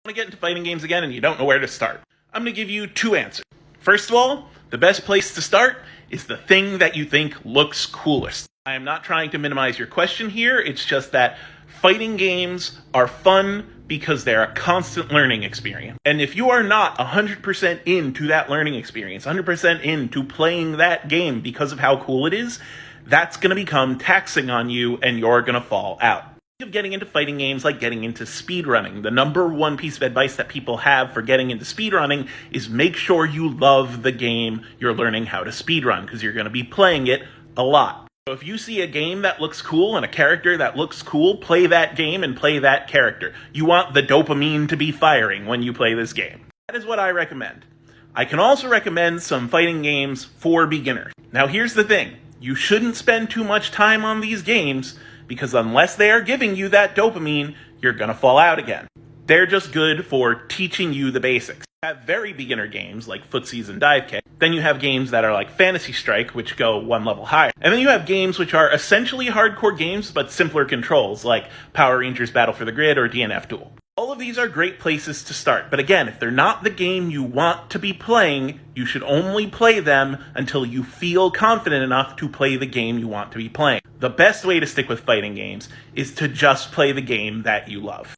Want to get into fighting games again and you don't know where to start? I'm going to give you two answers. First of all, the best place to start is the thing that you think looks coolest. I am not trying to minimize your question here, it's just that fighting games are fun because they're a constant learning experience. And if you are not 100% into that learning experience, 100% into playing that game because of how cool it is, that's going to become taxing on you and you're going to fall out. Of getting into fighting games like getting into speedrunning. The number one piece of advice that people have for getting into speedrunning is make sure you love the game you're learning how to speedrun, because you're going to be playing it a lot. So if you see a game that looks cool and a character that looks cool, play that game and play that character. You want the dopamine to be firing when you play this game. That is what I recommend. I can also recommend some fighting games for beginners. Now here's the thing. You shouldn't spend too much time on these games, because unless they are giving you that dopamine, you're going to fall out again. They're just good for teaching you the basics. You have very beginner games like Footsies and Dive Kick. Then you have games that are like Fantasy Strike, which go one level higher. And then you have games which are essentially hardcore games, but simpler controls, like Power Rangers Battle for the Grid or DNF Duel. All of these are great places to start, but again, if they're not the game you want to be playing, you should only play them until you feel confident enough to play the game you want to be playing. The best way to stick with fighting games is to just play the game that you love.